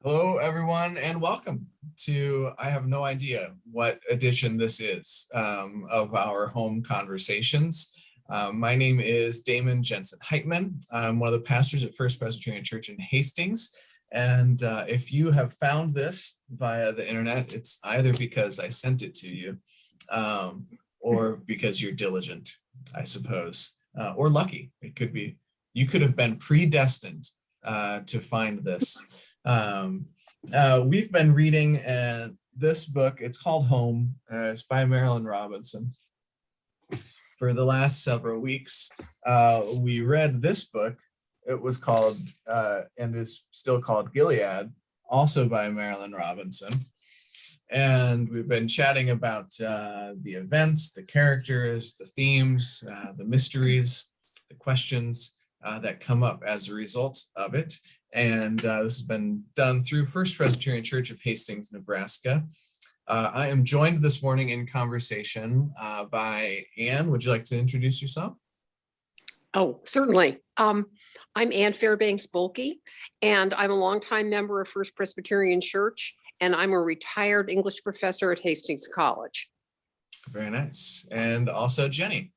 Hello, everyone, and welcome to, I have no idea what edition this is of our home conversations. My name is Damon Jensen Heitman. I'm one of the pastors at First Presbyterian Church in Hastings. And if you have found this via the internet, it's either because I sent it to you or because you're diligent, I suppose, or lucky. It could be, you could have been predestined to find this. We've been reading this book. It's called Home. It's by Marilynne Robinson. For the last several weeks, we read this book. It was called, and is still called Gilead, also by Marilynne Robinson. And we've been chatting about the events, the characters, the themes, the mysteries, the questions that come up as a result of it. And this has been done through First Presbyterian Church of Hastings, Nebraska. I am joined this morning in conversation by Anne. Would you like to introduce yourself? Oh, certainly. I'm Ann Fairbanks Bulkey, and I'm a longtime member of First Presbyterian Church, and I'm a retired English professor at Hastings College. Very nice. And also Jenny.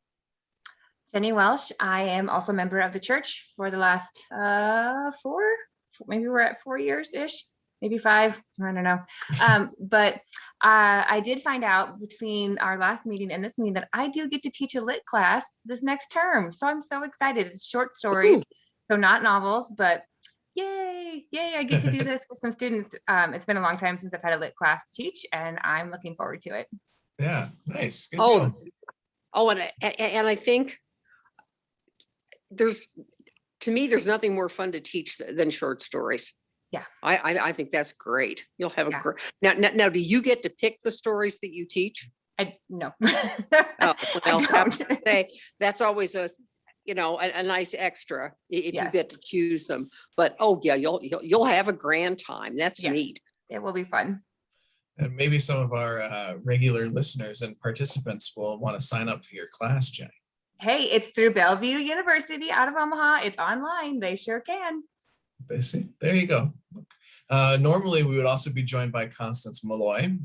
Jenny Welsh. I am also a member of the church for the last maybe we're at 4 years-ish, maybe 5, I don't know. But I did find out between our last meeting and this meeting that I do get to teach a lit class this next term. So I'm so excited. It's short stories, so not novels, but yay, I get to do this with some students. It's been a long time since I've had a lit class to teach, and I'm looking forward to it. Yeah, nice. Good and I think there's nothing more fun to teach than short stories. Yeah, I think that's great. You'll have a great. Now, do you get to pick the stories that you teach? No. Oh, well, I have to say, that's always a nice extra if you get to choose them. But you'll have a grand time. That's neat. It will be fun. And maybe some of our regular listeners and participants will want to sign up for your class, Jenny. Hey, it's through Bellevue University out of Omaha. It's online. They sure can. They see. There you go. Normally, we would also be joined by Constance Malloy,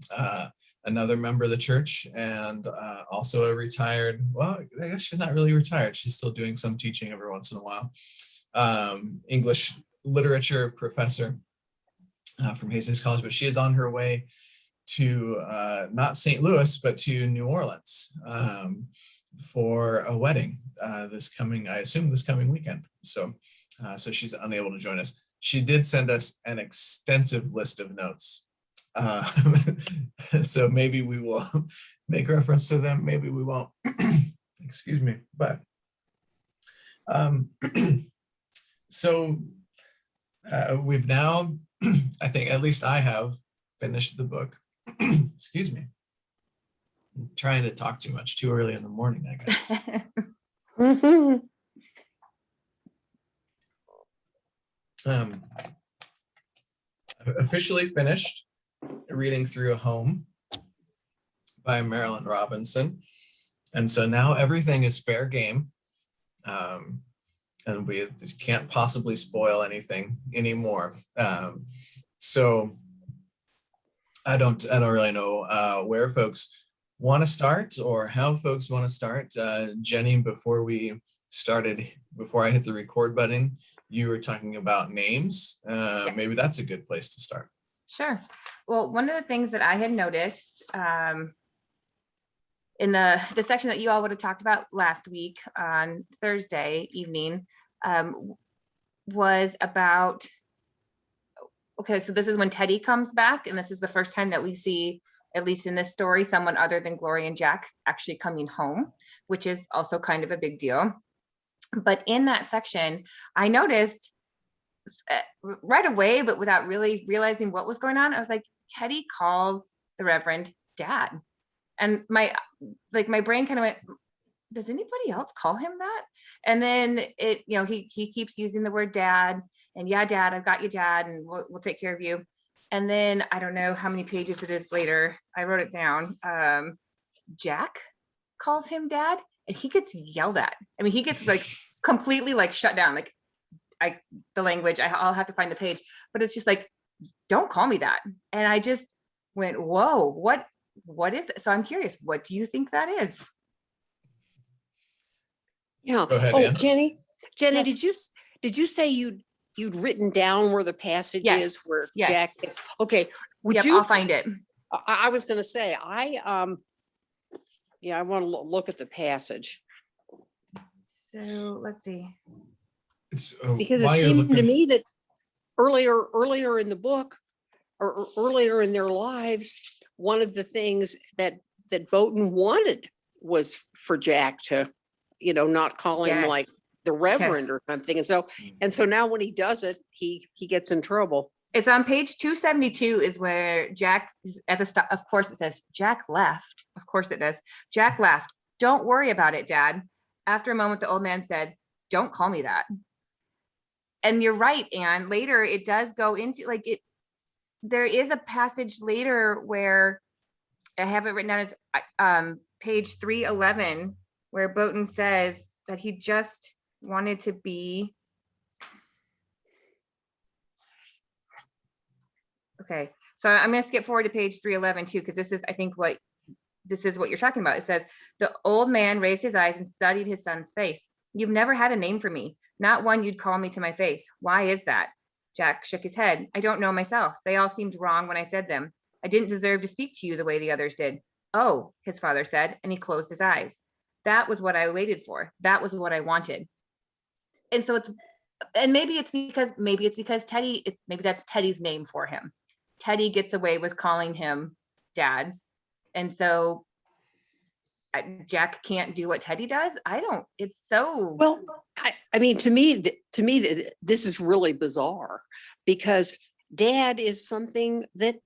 another member of the church, and also a retired, well, I guess she's not really retired. She's still doing some teaching every once in a while. English literature professor from Hastings College, but she is on her way to not St. Louis, but to New Orleans for a wedding this coming weekend. So she's unable to join us. She did send us an extensive list of notes. So maybe we will make reference to them. Maybe we won't. Excuse me. But so we've now, I think, at least I have finished the book. Excuse me. I'm trying to talk too much too early in the morning, I guess. I've officially finished reading through Home by Marilynne Robinson. And so now everything is fair game. And we just can't possibly spoil anything anymore. So I don't really know where folks want to start or how folks want to start. Jenny, before I hit the record button, you were talking about names. Maybe that's a good place to start. Sure. Well, one of the things that I had noticed in the section that you all would have talked about last week on Thursday evening was about, okay, so this is when Teddy comes back, and this is the first time that we see, at least in this story, someone other than Glory and Jack actually coming home, which is also kind of a big deal. But in that section, I noticed right away, but without really realizing what was going on, I was like, Teddy calls the Reverend Dad. And my brain kind of went, does anybody else call him that? And then he keeps using the word dad, and yeah, Dad, I've got you, Dad, and we'll take care of you. And then I don't know how many pages it is later, I wrote it down. Jack calls him Dad, and he gets yelled at. I mean, he gets like completely like shut down. Like the language, I'll have to find the page, but it's just like don't call me that. And I just went, whoa, what is it? So I'm curious, what do you think that is? Yeah. Go ahead, Oh, Ann. Jenny, Yes. did you say you'd written down where the passage Yes. is where Yes. Jack is? Okay. Would Yep, you? I'll find it. I was going to say, yeah, I want to look at the passage So let's see. It's because it while you're seemed to looking, me that earlier in the book or earlier in their lives, one of the things that Bowden wanted was for Jack to, not call him Yes. like the Reverend or something. And so now when he does it, he gets in trouble. It's on page 272 is where Jack, of course it says Jack left. Of course it does. Jack left. Don't worry about it, Dad. After a moment, the old man said, don't call me that. And you're right, Anne. Later, it does go into there is a passage later where I have it written down as page 311, where Bowden says that he just wanted to be. Okay, so I'm going to skip forward to page 311 too, because this is what you're talking about. It says, the old man raised his eyes and studied his son's face. You've never had a name for me, not one you'd call me to my face. Why is that? Jack shook his head. I don't know myself. They all seemed wrong when I said them. I didn't deserve to speak to you the way the others did. Oh, his father said, and he closed his eyes. That was what I waited for. That was what I wanted. And so maybe it's because Teddy, maybe that's Teddy's name for him. Teddy gets away with calling him Dad. And so Jack can't do what Teddy does. It's so. Well, I mean, to me, this is really bizarre because Dad is something that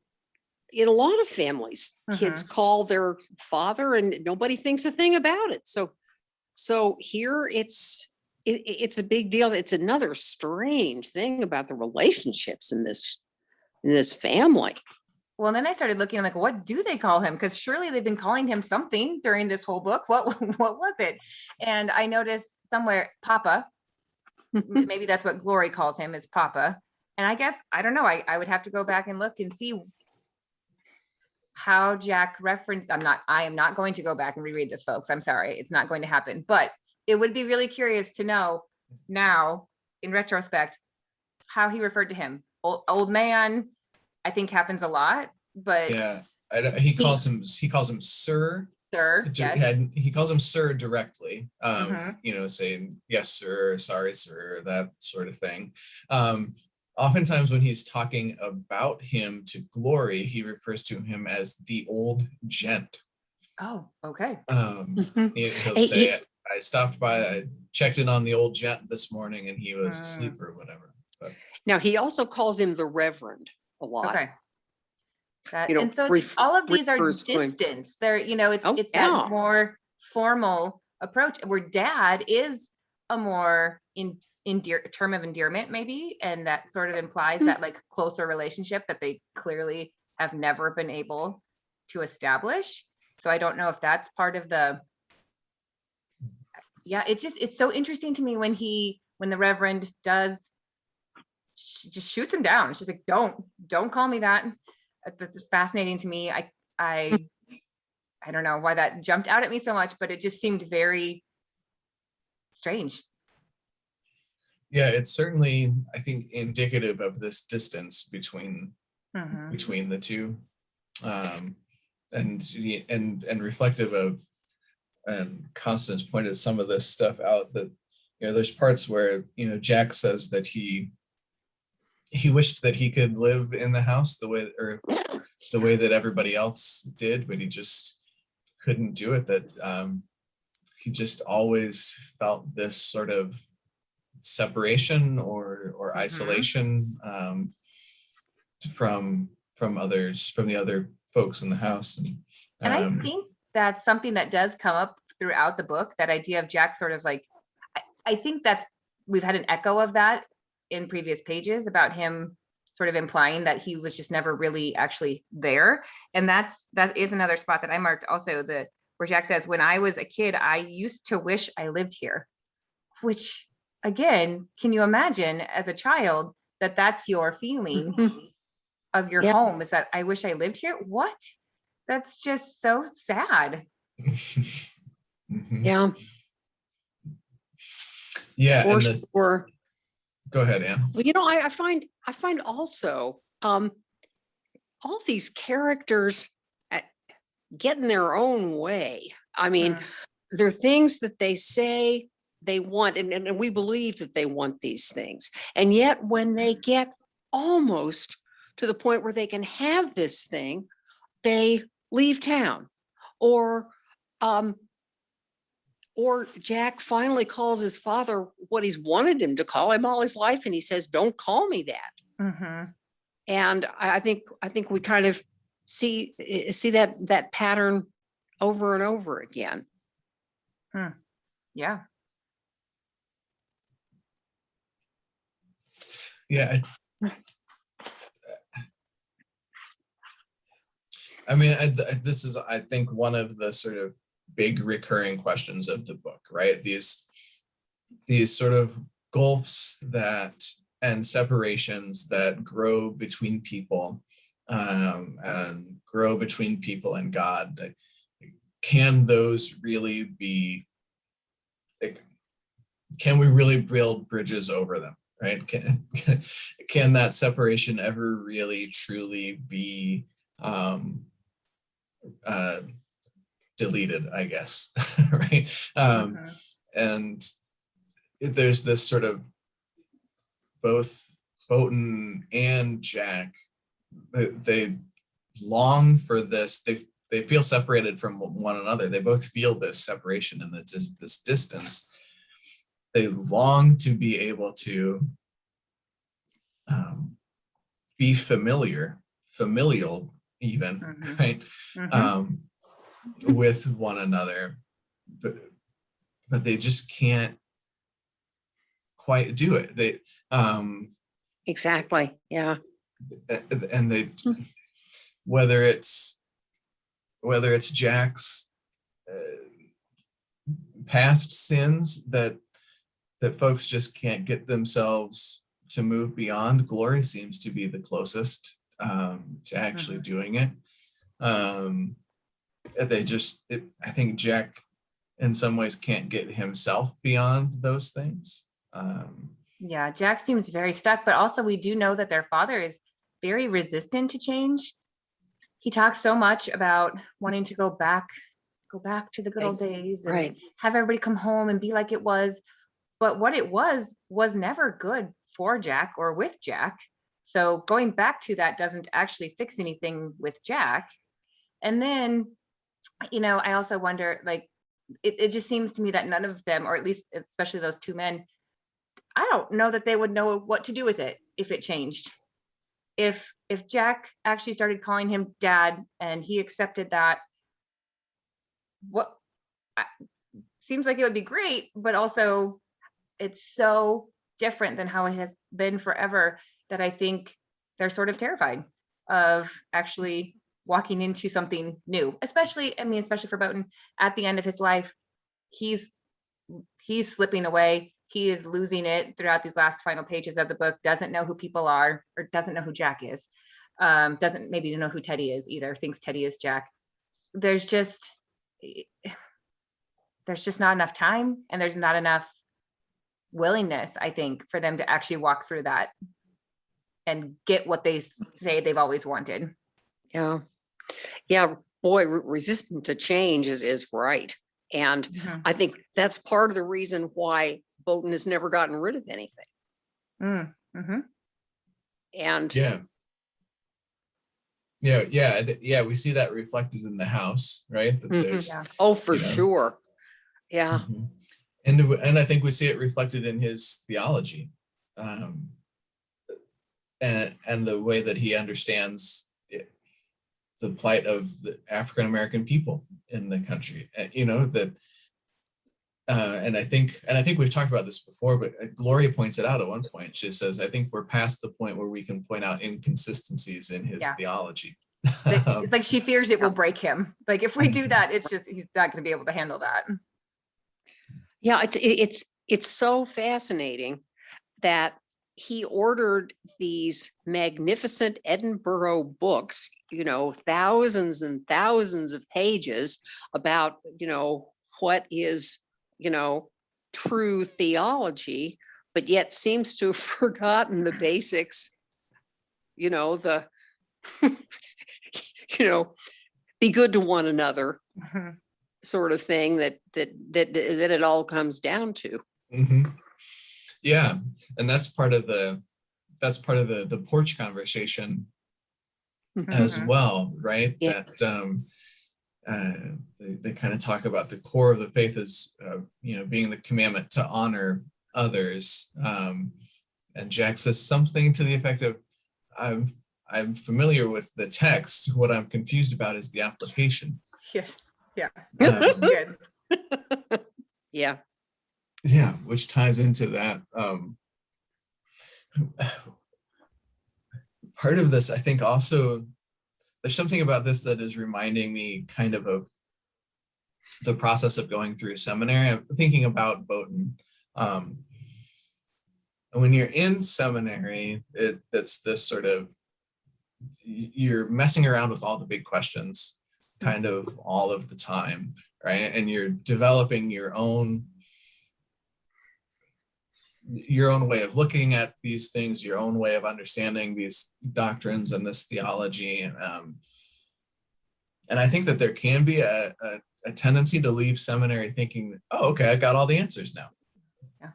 in a lot of families, kids call their father and nobody thinks a thing about it. So here it's a big deal. It's another strange thing about the relationships in this family. Well, then I started looking, I'm like, what do they call him? Because surely they've been calling him something during this whole book. What was it? And I noticed somewhere Papa, maybe that's what Glory calls him, is Papa. And I guess, I don't know, I would have to go back and look and see how Jack referenced. I am not going to go back and reread this, folks. I'm sorry. It's not going to happen. But it would be really curious to know now, in retrospect, how he referred to him. Old man, I think happens a lot, but yeah, he calls him sir. Sir, yes. He calls him sir directly, saying yes sir, sorry sir, that sort of thing. Oftentimes when he's talking about him to Glory, he refers to him as the old gent. Oh, okay. He'll say, I stopped by, I checked in on the old gent this morning and he was asleep or whatever. But now he also calls him the Reverend a lot. Okay. And so all of these are distance. They're, it's that more formal approach where Dad is a more term of endearment maybe, and that sort of implies that like closer relationship that they clearly have never been able to establish. So I don't know if that's part of it's so interesting to me when the Reverend just shoots him down. She's like, don't call me that. That's fascinating to me. I don't know why that jumped out at me so much, but it just seemed very strange. Yeah, it's certainly, I think, indicative of this distance between the two, and reflective of. And Constance pointed some of this stuff out, that there's parts where Jack says that he wished that he could live in the house the way that everybody else did, but he just couldn't do it. That he just always felt this sort of separation or isolation from the other folks in the house. And I think that's something that does come up throughout the book, that idea of Jack sort of like, I think we've had an echo of that in previous pages about him sort of implying that he was just never really actually there. And that is another spot that I marked also, where Jack says, when I was a kid, I used to wish I lived here, which again, can you imagine as a child that's your feeling of your Yeah. home is that I wish I lived here. What? That's just so sad. Mhm. Yeah, Yeah, for and this, sure. go ahead, Ann. Well, I find also all these characters get in their own way. I mean, Mm. there are things that they say they want, and we believe that they want these things. And yet when they get almost to the point where they can have this thing, they leave town. Um, or Jack finally calls his father what he's wanted him to call him all his life, and he says, "Don't call me that." Mhm. And I think we kind of see that pattern over and over again. Yeah. Yeah, I mean, this is, I think, one of the sort of big recurring questions of the book, right? These sort of gulfs that and separations that grow between people, and grow between people and God. Like, can those really be? Like, can we really build bridges over them? Right? Can that separation ever really truly be deleted, I guess? Right? Mhm. And there's this sort of, both Bowden and Jack, they long for this. They feel separated from one another. They both feel this separation and this distance. They long to be able to be familial even, Mhm. right? Mhm. With one another, but they just can't quite do it. They Exactly. Yeah. and they, whether it's Jack's past sins that folks just can't get themselves to move beyond. Glory seems to be the closest to actually doing it. I think Jack in some ways can't get himself beyond those things. Yeah, Jack seems very stuck, but also we do know that their father is very resistant to change. He talks so much about wanting to go back to the good old days and Right. have everybody come home and be like it was. But what it was never good for Jack or with Jack. So going back to that doesn't actually fix anything with Jack. And then, I also wonder, like, it just seems to me that none of them, or at least especially those two men, I don't know that they would know what to do with it if it changed. If Jack actually started calling him dad and he accepted that, what seems like it would be great, but also it's so different than how it has been forever that I think they're sort of terrified of actually walking into something new, especially for Bowden at the end of his life. He's slipping away. He is losing it throughout these last final pages of the book, doesn't know who people are, or doesn't know who Jack is. Doesn't maybe know who Teddy is either, thinks Teddy is Jack. There's just not enough time, and there's not enough willingness, I think, for them to actually walk through that and get what they say they've always wanted. Yeah. Yeah. Boy, resistant to change is right. And I think that's part of the reason why Bowden has never gotten rid of anything. Mm-hmm. And yeah, we see that reflected in the house, right? That there's, oh, for sure. Yeah. And I think we see it reflected in his theology, and the way that he understands the plight of the African American people in the country. And I think we've talked about this before, but Gloria points it out at one point. She says, "I think we're past the point where we can point out inconsistencies in his theology." It's like she fears it will break him. Like if we do that, it's just he's not going to be able to handle that. Yeah, it's so fascinating that he ordered these magnificent Edinburgh books, thousands and thousands of pages about, what is, true theology, but yet seems to have forgotten the basics, the, be good to one another sort of thing that it all comes down to. Mm-hmm. Yeah, and that's part of the porch conversation as well, right? Yeah. That they kind of talk about the core of the faith as being the commandment to honor others, and Jack says something to the effect of, I'm familiar with the text. What I'm confused about is the application. Yeah. Good. Yeah. Yeah, which ties into that. Part of this, I think, also, there's something about this that is reminding me kind of the process of going through seminary. I'm thinking about Bowdoin. When you're in seminary, it's this sort of, you're messing around with all the big questions kind of all of the time, right? And you're developing your own way of looking at these things, your own way of understanding these doctrines and this theology. And I think that there can be a tendency to leave seminary thinking, oh, okay, I got all the answers now. Yeah.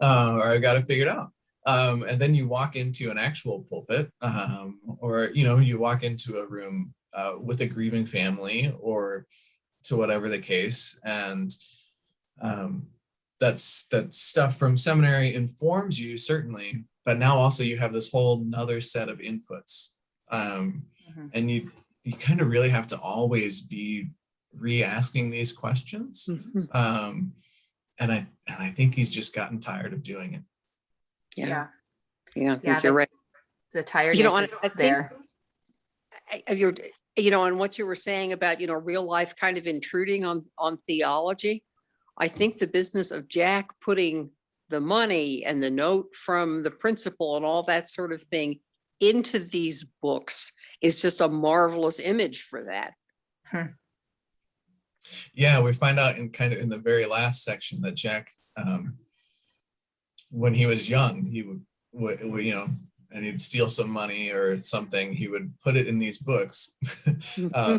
Or I got it figured out. And then you walk into an actual pulpit, or, you walk into a room with a grieving family, or to whatever the case. And that stuff from seminary informs you, certainly, but now also you have this whole nother set of inputs. And you kind of really have to always be re-asking these questions. And I think he's just gotten tired of doing it. Yeah, I think you're right. The tiredness is there. And what you were saying about, real life kind of intruding on theology. I think the business of Jack putting the money and the note from the principal and all that sort of thing into these books is just a marvelous image for that. Yeah, we find out in the very last section that Jack, when he was young, he would and he'd steal some money or something, he would put it in these books,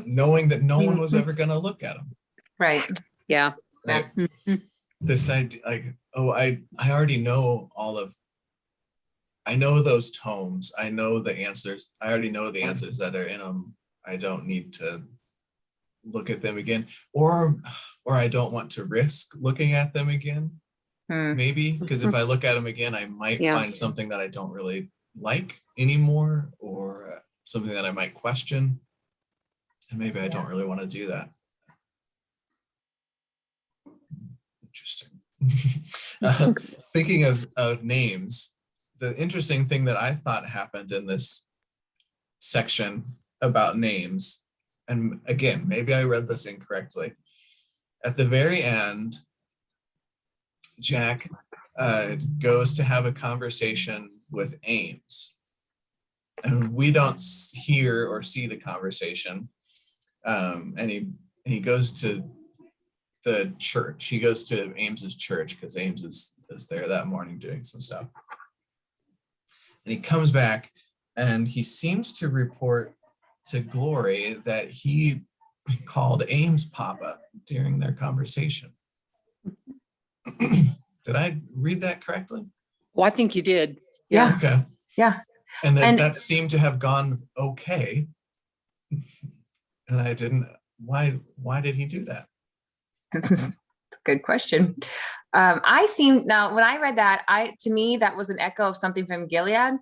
knowing that no one was ever going to look at them. Right. Yeah. Like, this idea, like, oh, I already know I know those tomes. I know the answers. I already know the answers that are in them. I don't need to look at them again, or I don't want to risk looking at them again. Maybe, because if I look at them again, I might find something that I don't really like anymore, or something that I might question. And maybe I don't really want to do that. Interesting. Thinking of names, the interesting thing that I thought happened in this section about names, and again, maybe I read this incorrectly. At the very end, Jack goes to have a conversation with Ames, and we don't hear or see the conversation. And he goes to the church. He goes to Ames's church because Ames is there that morning doing some stuff. And he comes back and he seems to report to Glory that he called Ames Papa during their conversation. Did I read that correctly? Well, I think you did. Yeah. Okay. Yeah. And then that seemed to have gone okay. And I didn't, why did he do that? Good question. When I read that, to me, that was an echo of something from Gilead.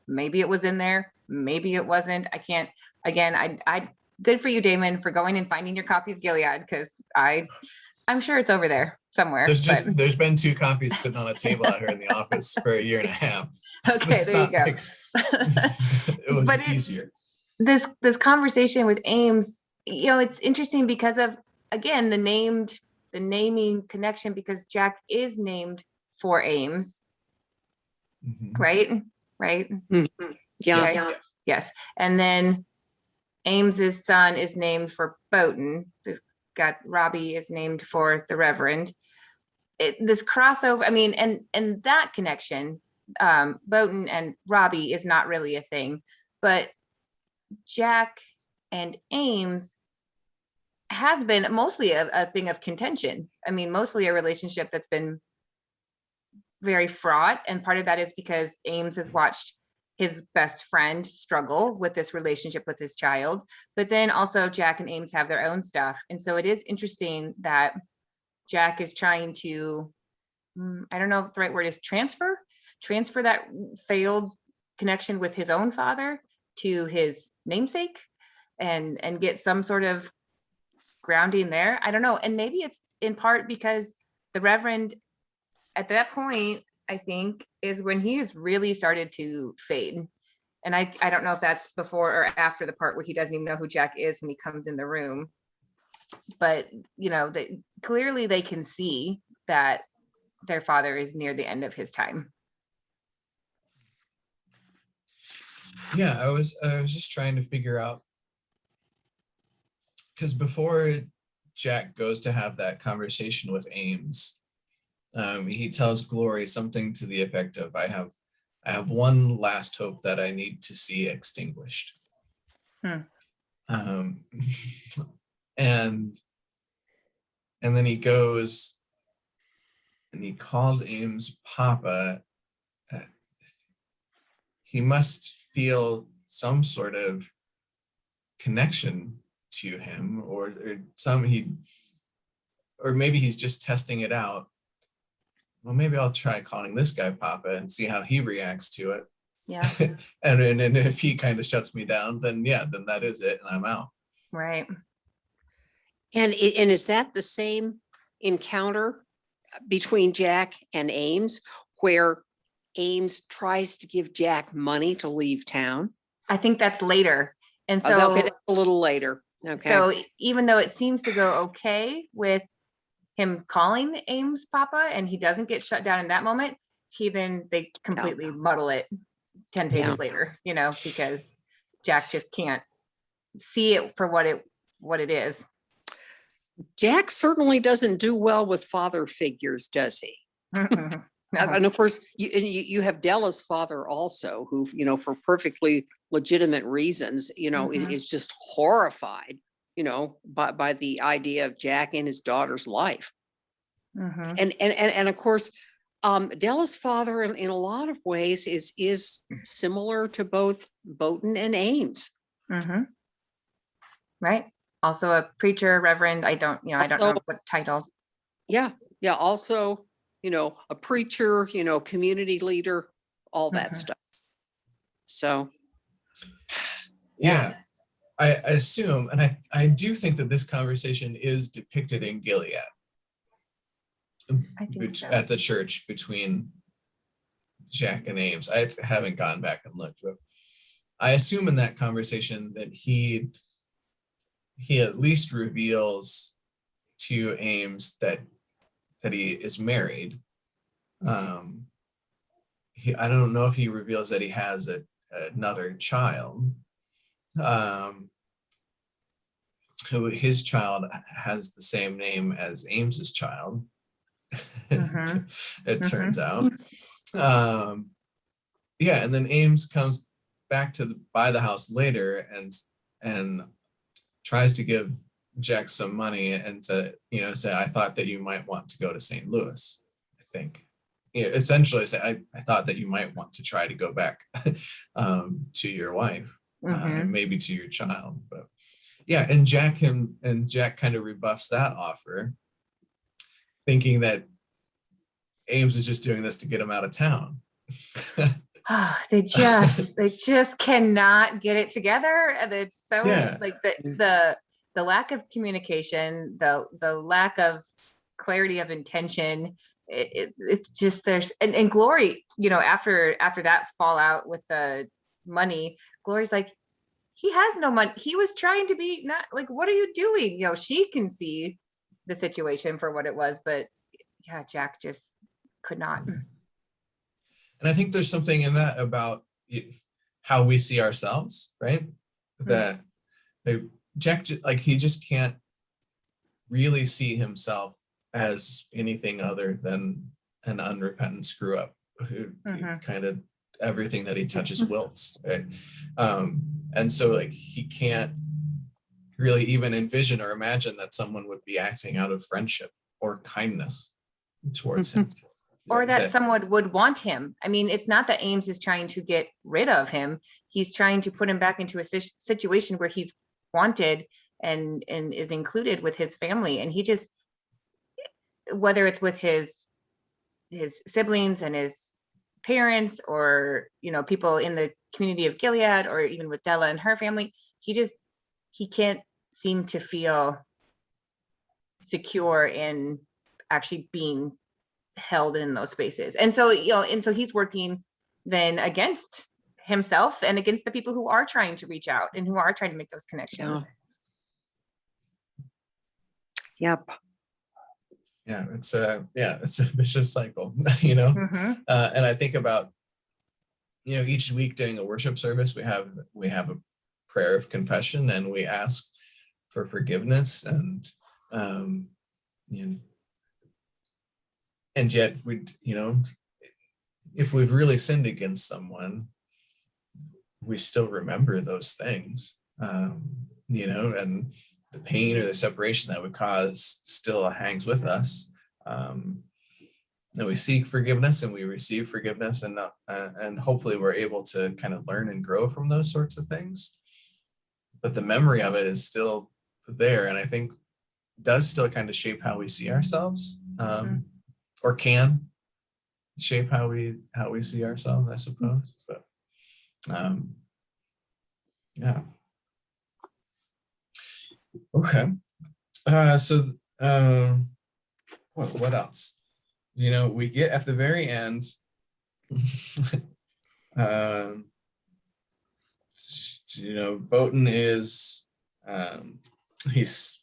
Maybe it was in there, maybe it wasn't. I can't, again, I good for you, Damon, for going and finding your copy of Gilead, because I'm sure it's over there somewhere. There's been 2 copies sitting on a table out here in the office for a year and a half. Okay, so there you go. It was easier. This conversation with Ames, it's interesting because of, again, the naming connection, because Jack is named for Ames. Mhm. right? Yeah. Okay. Yes. And then Ames's son is named for Bowden. We've got Robbie is named for the Reverend. This crossover, I mean, and that connection, Bowden and Robbie is not really a thing, but Jack and Ames has been mostly a thing of contention. I mean, mostly a relationship that's been very fraught. And part of that is because Ames has watched his best friend struggle with this relationship with his child, but then also Jack and Ames have their own stuff. And so it is interesting that Jack is trying to, I don't know if the right word is transfer that failed connection with his own father to his namesake and get some sort of grounding there. I don't know. And maybe it's in part because the Reverend at that point, I think, is when he has really started to fade. And I don't know if that's before or after the part where he doesn't even know who Jack is when he comes in the room. But, you know, clearly they can see that their father is near the end of his time. Yeah, I was just trying to figure out, because before Jack goes to have that conversation with Ames, he tells Glory something to the effect of, I have one last hope that I need to see extinguished. And then he goes and he calls Ames Papa. He must feel some sort of connection to him, or maybe he's just testing it out. Well, maybe I'll try calling this guy Papa and see how he reacts to it. Yeah. and if he kind of shuts me down, then that is it, and I'm out. Right. And is that the same encounter between Jack and Ames, where Ames tries to give Jack money to leave town? I think that's later. And so Okay, that's a little later. Okay. So even though it seems to go okay with him calling Ames Papa and he doesn't get shut down in that moment, they completely muddle it 10 pages later, you know, because Jack just can't see it for what it is. Jack certainly doesn't do well with father figures, does he? No. And of course, you have Della's father also, who, you know, for perfectly legitimate reasons, you know, is just horrified, you know, by the idea of Jack and his daughter's life. And of course, Della's father in a lot of ways is similar to both Bowden and Ames. Right. Also a preacher, reverend. I don't know what title. Yeah. Also, you know, a preacher, you know, community leader, all that stuff. So. Yeah. I assume, and I do think that this conversation is depicted in Gilead. I think so. At the church between Jack and Ames. I haven't gone back and looked, but I assume in that conversation that he at least reveals to Ames that he is married. I don't know if he reveals that he has another child. His child has the same name as Ames's child. It turns out. And then Ames comes back to buy the house later and tries to give Jack some money and to, you know, say, I thought that you might want to go to St. Louis. I think, you know, essentially say, I thought that you might want to try to go back to your wife, and maybe to your child. But yeah, and Jack kind of rebuffs that offer, thinking that Ames is just doing this to get him out of town. They just cannot get it together, and it's so like the lack of communication, the lack of clarity of intention. It's just there's and Glory, you know, after that fallout with the money, Glory's like, he has no money. He was trying to be not like, what are you doing? You know, she can see the situation for what it was, but yeah, Jack just could not. And I think there's something in that about how we see ourselves, right? That Jack, like, he just can't really see himself as anything other than an unrepentant screw up who kind of everything that he touches wilts, right? And so, like, he can't really even envision or imagine that someone would be acting out of friendship or kindness towards him. Or that someone would want him. I mean, it's not that Ames is trying to get rid of him. He's trying to put him back into a situation where he's wanted and is included with his family. And he just, whether it's with his siblings and his parents, or, you know, people in the community of Gilead, or even with Della and her family, he can't seem to feel secure in actually being held in those spaces. And so, you know, and so he's working then against himself and against the people who are trying to reach out and who are trying to make those connections. Yep. Yeah, it's a vicious cycle, you know. And I think about, you know, each week during a worship service, we have a prayer of confession, and we ask for forgiveness, and you know, and yet we, you know, if we've really sinned against someone, we still remember those things, you know, and the pain or the separation that would cause still hangs with us. And we seek forgiveness and we receive forgiveness, and hopefully we're able to kind of learn and grow from those sorts of things. But the memory of it is still there, and I think does still kind of shape how we see ourselves, or can shape how we see ourselves, I suppose. But yeah. Okay. So what else? You know, we get at the very end. You know, Bowden is he's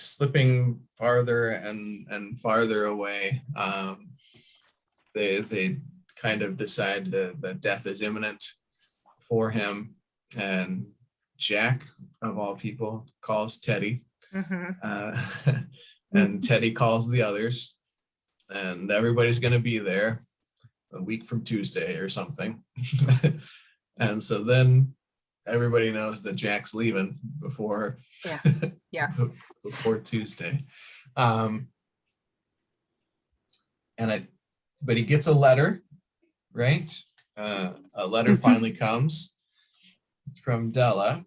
slipping farther and farther away. They kind of decide that death is imminent for him, and Jack, of all people, calls Teddy, and Teddy calls the others, and everybody's going to be there a week from Tuesday or something. And so then everybody knows that Jack's leaving before before Tuesday. But he gets a letter, right? A letter finally comes from Della.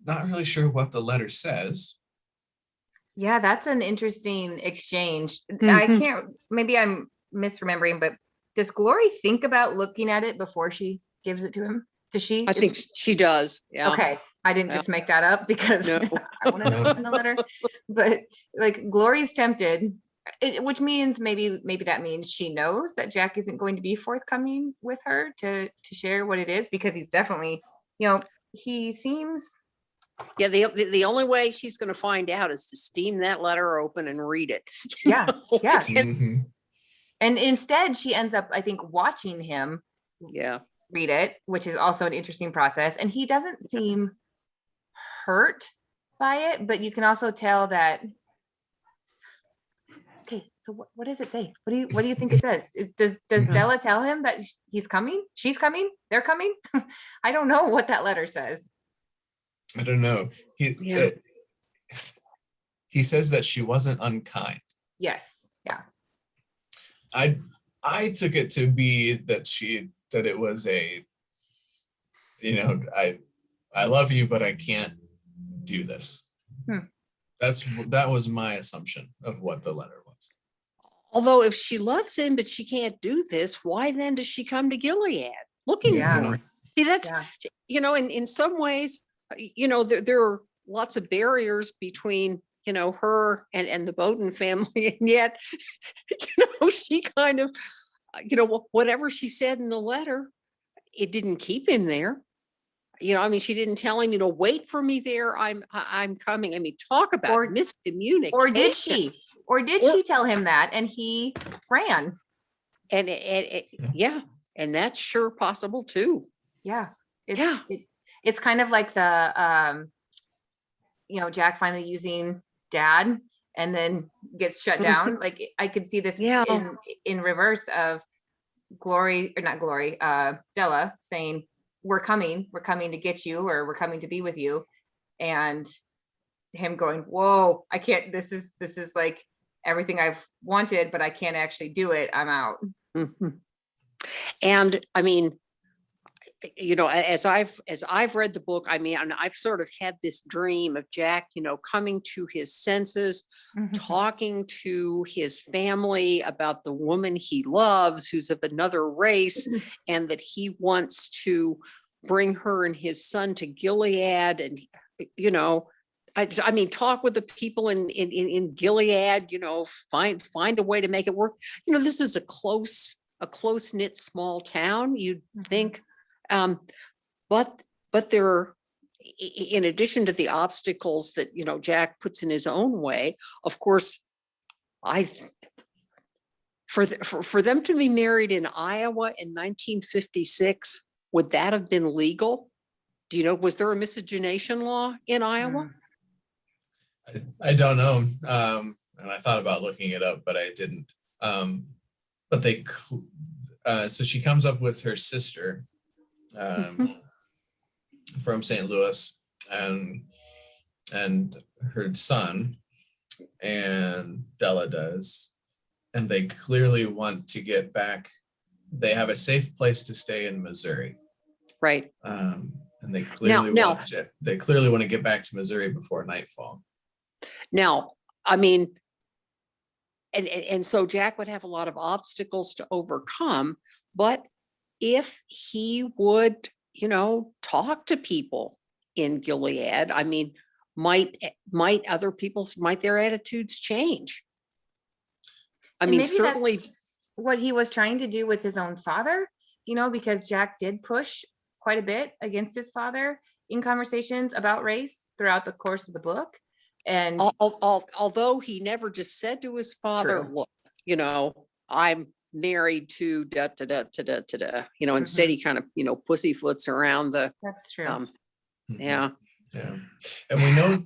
Not really sure what the letter says. Yeah, that's an interesting exchange. I can't, maybe I'm misremembering, but does Glory think about looking at it before she gives it to him? Does she? I think she does. Yeah. Okay. I didn't just make that up because I want to know what's in the letter. But like, Glory's tempted, which means maybe that means she knows that Jack isn't going to be forthcoming with her to share what it is, because he's definitely, you know, he seems. Yeah, the only way she's going to find out is to steam that letter open and read it. Yeah. And instead she ends up, I think, watching him read it, which is also an interesting process. And he doesn't seem hurt by it, but you can also tell that. Okay, so what does it say? What do you think it says? Does Della tell him that he's coming? She's coming? They're coming? I don't know what that letter says. I don't know. He says that she wasn't unkind. Yes. Yeah. I took it to be that it was a, you know, I love you, but I can't do this. That was my assumption of what the letter was. Although if she loves him, but she can't do this, why then does she come to Gilead looking for him? See, that's, you know, in some ways, you know, there are lots of barriers between, you know, her and the Bowden family. And yet, you know, she kind of, you know, whatever she said in the letter, it didn't keep him there. You know, I mean, she didn't tell him, you know, wait for me there. I'm coming. I mean, talk about miscommunication. Or did she? Or did she tell him that and he ran? Yeah, and that's sure possible too. Yeah. Yeah. It's kind of like the, Jack finally using dad and then gets shut down. Like I could see this Yeah. in reverse of Della saying, we're coming to get you, or we're coming to be with you. And him going, whoa, I can't, this is like everything I've wanted, but I can't actually do it. I'm out. And I mean, as I've read the book, I mean, and I've sort of had this dream of Jack, coming to his senses, talking to his family about the woman he loves, who's of another race, and that he wants to bring her and his son to Gilead. And, I mean, talk with the people in Gilead, find a way to make it work. This is a close knit small town, you'd think. But there are, in addition to the obstacles that, Jack puts in his own way, of course, for them to be married in Iowa in 1956, would that have been legal? Do you know, was there a miscegenation law in Iowa? I don't know. And I thought about looking it up, but I didn't. But so she comes up with her sister from St. Louis and her son, and Della does, and they clearly want to get back. They have a safe place to stay in Missouri, right? And they clearly want to get back to Missouri before nightfall. Now, I mean, and so Jack would have a lot of obstacles to overcome, but if he would, talk to people in Gilead, I mean, might their attitudes change? I mean, certainly what he was trying to do with his own father, because Jack did push quite a bit against his father in conversations about race throughout the course of the book. And although he never just said to his father, True. Look, I'm married to da da da da da da, instead he kind of, pussyfoots around the. That's true. Yeah. Yeah. And we know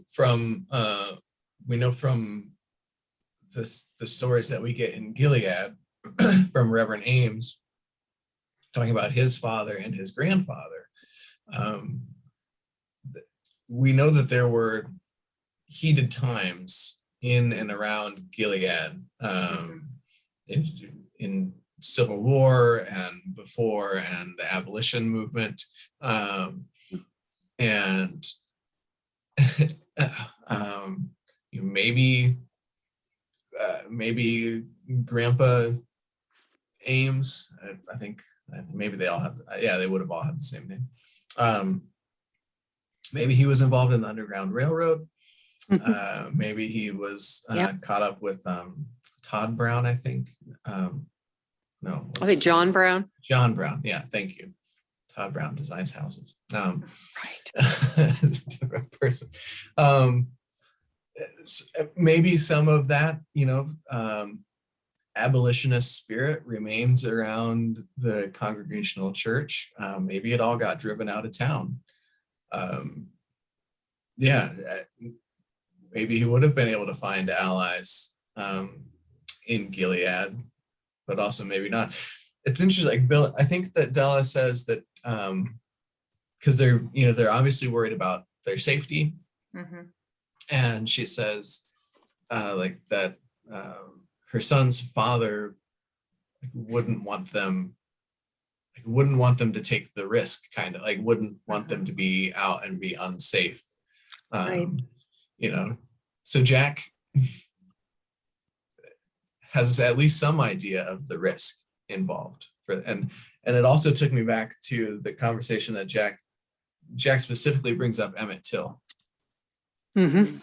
from the stories that we get in Gilead from Reverend Amos, talking about his father and his grandfather. We know that there were heated times in and around Gilead, in Civil War and before, and the abolition movement, and maybe Grandpa Ames, I think maybe they all have, they would have all had the same name. Maybe he was involved in the Underground Railroad. Maybe he was caught up with Todd Brown, I think. No, I think John Brown. John Brown, yeah, thank you. Todd Brown designs houses. Right. It's a different person. Maybe some of that, abolitionist spirit remains around the Congregational Church. Maybe it all got driven out of town. Maybe he would have been able to find allies in Gilead, but also maybe not. It's interesting, like Bill, I think that Della says that because they're obviously worried about their safety. And she says like that her son's father wouldn't want them to take the risk, kind of like wouldn't want them to be out and be unsafe. Right. So Jack has at least some idea of the risk involved and it also took me back to the conversation that Jack specifically brings up Emmett Till. Yep.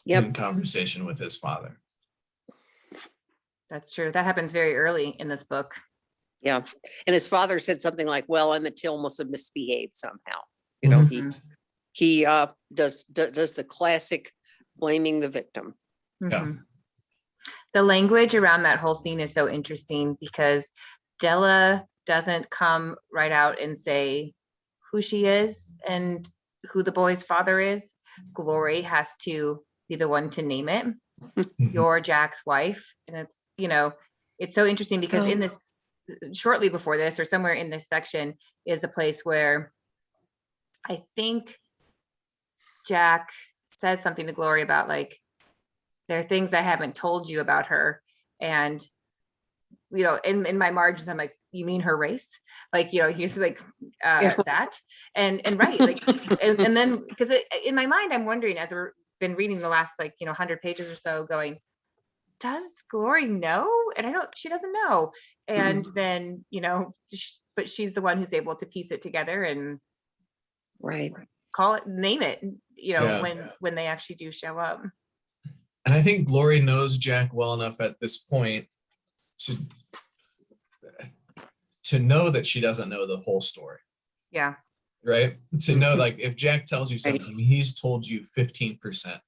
In conversation with his father. That's true. That happens very early in this book. Yeah. And his father said something like, well, Emmett Till must have misbehaved somehow. He does the classic blaming the victim. Yeah. The language around that whole scene is so interesting because Della doesn't come right out and say who she is and who the boy's father is. Glory has to be the one to name it. You're Jack's wife. And it's, it's so interesting because in this, shortly before this or somewhere in this section is a place where I think Jack says something to Glory about like, there are things I haven't told you about her. And, in my margins, I'm like, you mean her race? Like, he's like that. And right. Like, and then, because in my mind, I'm wondering as I've been reading the last 100 pages or so going, does Glory know? And she doesn't know. And then, but she's the one who's able to piece it together and name it, when they actually do show up. And I think Glory knows Jack well enough at this point to know that she doesn't know the whole story. Yeah. Right? To know, like, if Jack tells you something, he's told you 15%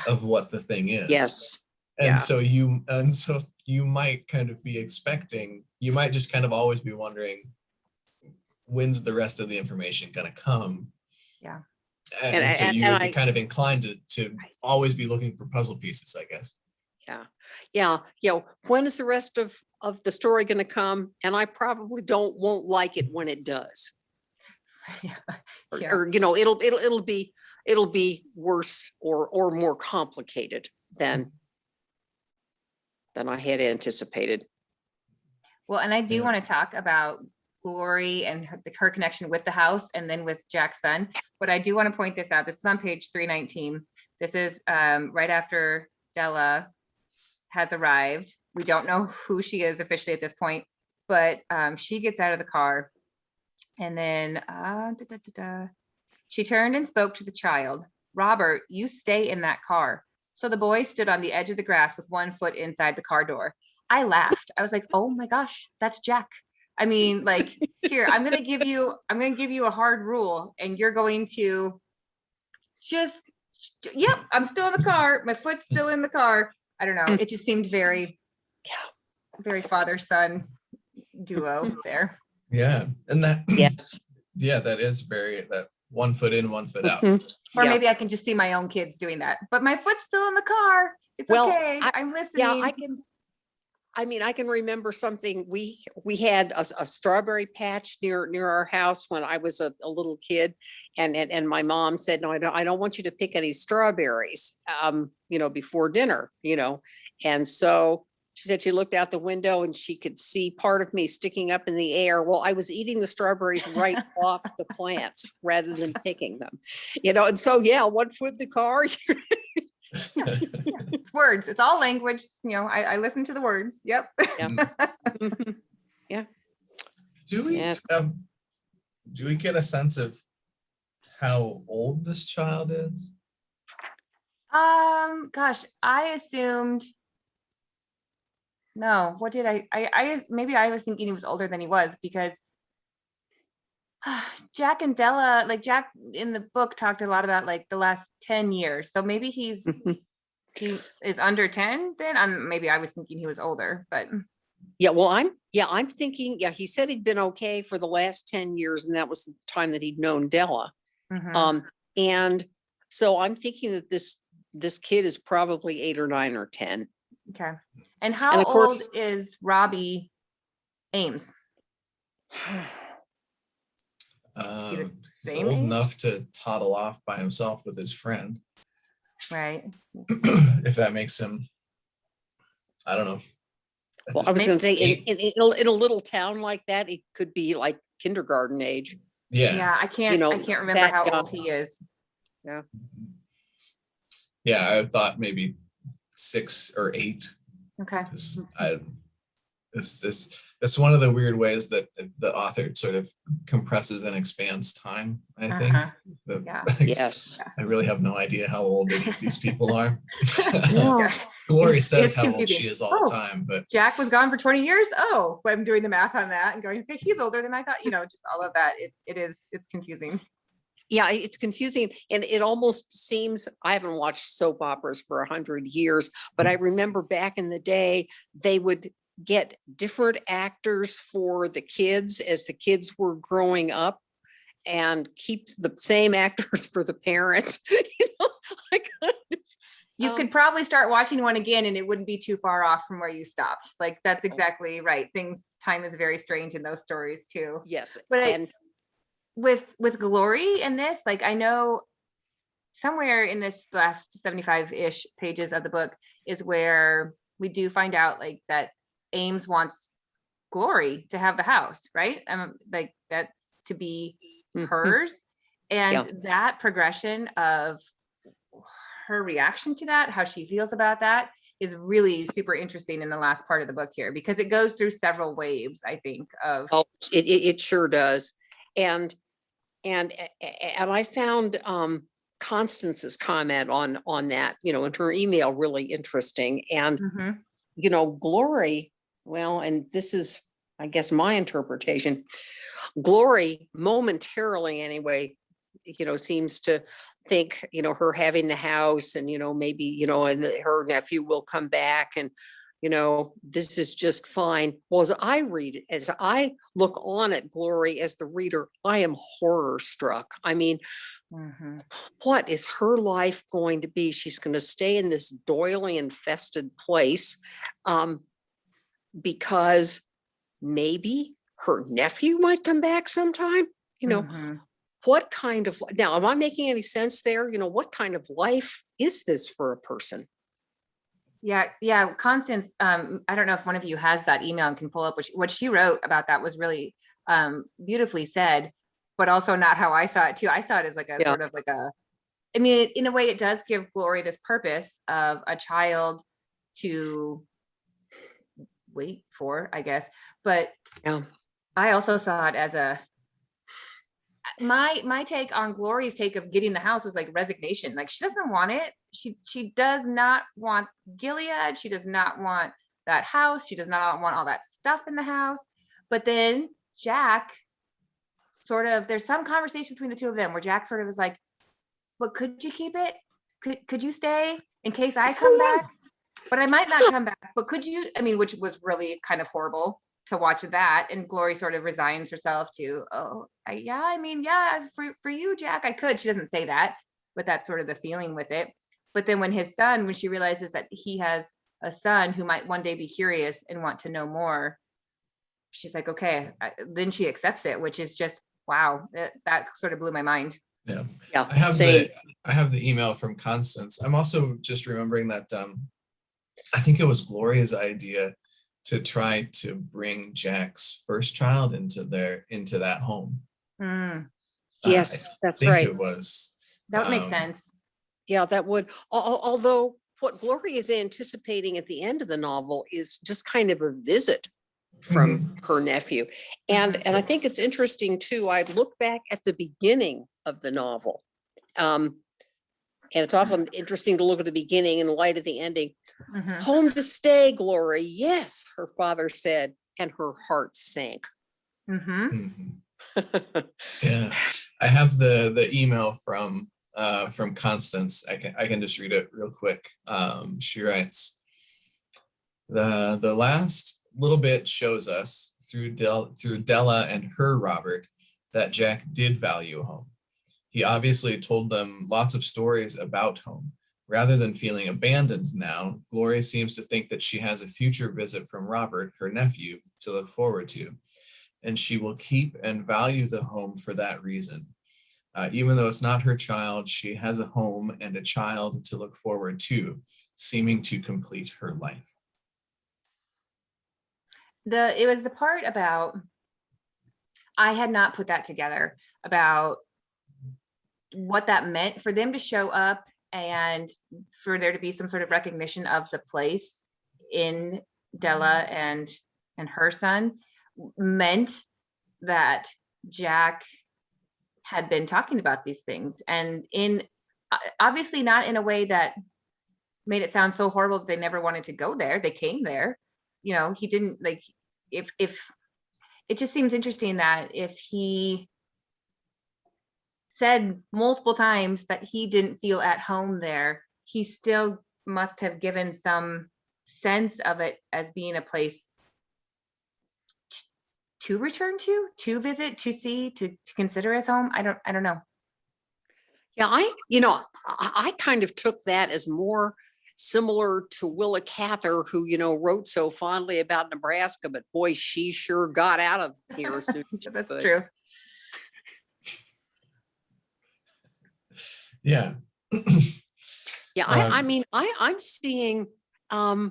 of what the thing is. Yes. And so you might kind of be expecting, you might just kind of always be wondering, when's the rest of the information going to come? Yeah. And so you would be kind of inclined to always be looking for puzzle pieces, I guess. Yeah. When is the rest of the story going to come? And I probably won't like it when it does. Or it'll be worse or more complicated than I had anticipated. Well, and I do want to talk about Glory and her connection with the house and then with Jack's son. But I do want to point this out. This is on page 319. This is right after Della has arrived. We don't know who she is officially at this point, but she gets out of the car and then she turned and spoke to the child. Robert, you stay in that car. So the boy stood on the edge of the grass with one foot inside the car door. I laughed. I was like, oh my gosh, that's Jack. I mean, like, here, I'm going to give you a hard rule and you're going to yep, I'm still in the car. My foot's still in the car. I don't know. It just seemed very father-son duo there. Yeah. And that, yes. Yeah, that is that 1 foot in, 1 foot out. Or maybe I can just see my own kids doing that, but my foot's still in the car. It's okay. I'm listening. Yeah, I can remember something. We had a strawberry patch near our house when I was a little kid, and my mom said, no, I don't want you to pick any strawberries, before dinner, and so she said she looked out the window and she could see part of me sticking up in the air. Well, I was eating the strawberries right off the plants rather than picking them, and so 1 foot in the car. It's words. It's all language. I listen to the words. Yep. Yeah. Do we get a sense of how old this child is? Gosh, I assumed. No, what did I maybe I was thinking he was older than he was because Jack and Della, like Jack in the book talked a lot about like the last 10 years. So maybe he is under 10 then. Maybe I was thinking he was older, but I'm thinking, he said he'd been okay for the last 10 years and that was the time that he'd known Della. And so I'm thinking that this kid is probably 8 or 9 or 10. Okay. And how old is Robbie Ames? He's old enough to toddle off by himself with his friend. Right. If that makes him, I don't know. Well, I was going to say in a little town like that, it could be like kindergarten age. Yeah. I can't remember how old he is. Yeah. Yeah. I thought maybe 6 or 8. Okay. It's one of the weird ways that the author sort of compresses and expands time, I think. Yes. I really have no idea how old these people are. Yeah. Glory says how old she is all the time, but Jack was gone for 20 years. Oh, I'm doing the math on that and going, okay, he's older than I thought, just all of that. It's confusing. Yeah, it's confusing, and it almost seems, I haven't watched soap operas for 100 years, but I remember back in the day, they would get different actors for the kids as the kids were growing up and keep the same actors for the parents. You know, I kind of, You could probably start watching one again and it wouldn't be too far off from where you stopped. Like, that's exactly right. Time is very strange in those stories too. yes, But and with Glory in this, like, I know somewhere in this last 75-ish pages of the book is where we do find out like that Ames wants Glory to have the house, right? Like, that's to be hers. And that progression of her reaction to that, how she feels about that, is really super interesting in the last part of the book here, because it goes through several waves, I think, of it sure does. And I found Constance's comment on that, you know, in her email really interesting. And you know, Glory, well, and this is, I guess, my interpretation, Glory momentarily anyway, you know, seems to think, you know, her having the house and, you know, maybe, you know, and her nephew will come back and, you know, this is just fine. Well, as I read it, as I look on at Glory as the reader, I am horror struck. I mean, what is her life going to be? She's going to stay in this doily infested place because maybe her nephew might come back sometime, you know. What kind of, now, am I making any sense there? You know, what kind of life is this for a person? Yeah. Constance, I don't know if one of you has that email and can pull up what she wrote about that was really beautifully said, but also not how I saw it too. I saw it as like a sort of like a, I mean, in a way it does give Glory this purpose of a child to wait for, I guess. But I also saw it as a, my take on Glory's take of getting the house was like resignation. Like, she doesn't want it. She does not want Gilead. She does not want that house. She does not want all that stuff in the house. But then Jack sort of, there's some conversation between the two of them where Jack sort of is like, but could you keep it? Could you stay in case I come back? But I might not come back. But could you, I mean, which was really kind of horrible to watch that. And Glory sort of resigns herself to, for you, Jack, I could. She doesn't say that, but that's sort of the feeling with it. But then when she realizes that he has a son who might one day be curious and want to know more, she's like, okay, then she accepts it, which is just, wow, that sort of blew my mind. Yeah. I have the email from Constance. I'm also just remembering that I think it was Gloria's idea to try to bring Jack's first child into that home. Yes, that's right. It was. That would make sense. Yeah, that would. Although what Gloria is anticipating at the end of the novel is just kind of a visit from her nephew. And I think it's interesting too. I look back at the beginning of the novel. And it's often interesting to look at the beginning in light of the ending. Home to stay, Glory. Yes, her father said, and her heart sank. Yeah, I have the email from Constance. I can just read it real quick. She writes, the last little bit shows us through Della and her Robert that Jack did value home. He obviously told them lots of stories about home. Rather than feeling abandoned now, Gloria seems to think that she has a future visit from Robert, her nephew, to look forward to, and she will keep and value the home for that reason. Even though it's not her child, she has a home and a child to look forward to, seeming to complete her life. It was the part about, I had not put that together, about what that meant for them to show up and for there to be some sort of recognition of the place in Della and her son, meant that Jack had been talking about these things, and in obviously not in a way that made it sound so horrible that they never wanted to go there. They came there, you know. He didn't, like, if it just seems interesting that if he said multiple times that he didn't feel at home there, he still must have given some sense of it as being a place to return to visit, to see, to consider as home. I don't know. Yeah, I kind of took that as more similar to Willa Cather, who, wrote so fondly about Nebraska, but boy, she sure got out of here as soon as she That's could. true. Yeah. Yeah, I'm seeing, I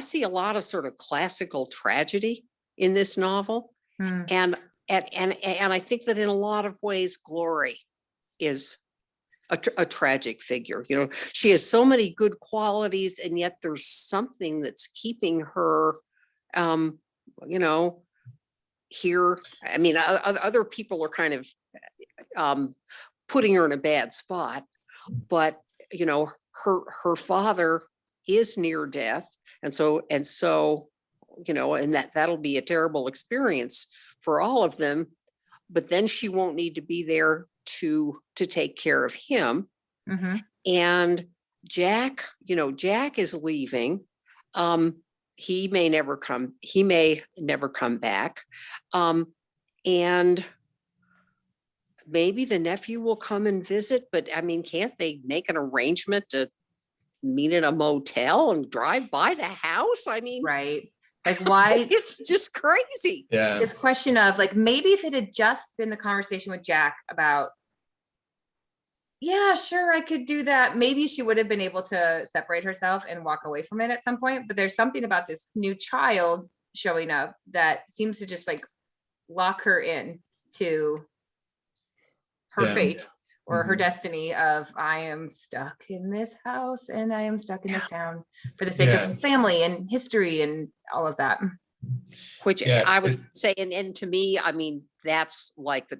see a lot of sort of classical tragedy in this novel. Hmm. And I think that in a lot of ways, Glory is a tragic figure. She has so many good qualities, and yet there's something that's keeping her, here. Other people are kind of putting her in a bad spot, but her father is near death, and so and that'll be a terrible experience for all of them. But then she won't need to be there to take care of him. Mm-hmm. And Jack is leaving. He may never come back. And maybe the nephew will come and visit, but can't they make an arrangement to meet in a motel and drive by the house? Right. Like, why? It's just crazy. Yeah. This question of like, maybe if it had just been the conversation with Jack about, yeah, sure, I could do that. Maybe she would have been able to separate herself and walk away from it at some point. But there's something about this new child showing up that seems to just like lock her in to her fate or her destiny of, I am stuck in this house and I am stuck in this town for the sake of family and history and all of that. Which I was saying, and to me, that's like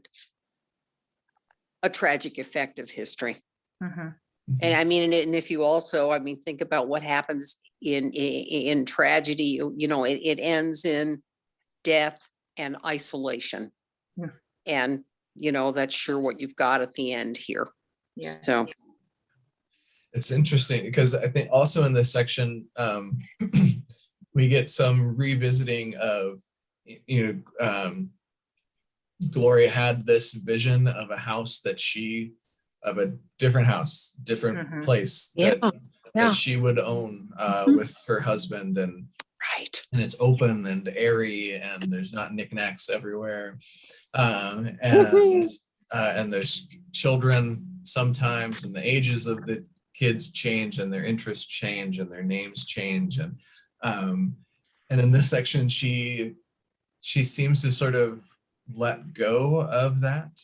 a tragic effect of history. Mm-hmm. And and if you also, think about what happens in tragedy, it ends in death and isolation. Yeah. And, that's sure what you've got at the end here. Yeah. So It's interesting because I think also in this section, we get some revisiting of, Gloria had this vision of a house of a different house, different place that she would own with her husband, and it's open and airy and there's not knickknacks everywhere. And there's children sometimes, and the ages of the kids change and their interests change and their names change. And in this section, she seems to sort of let go of that.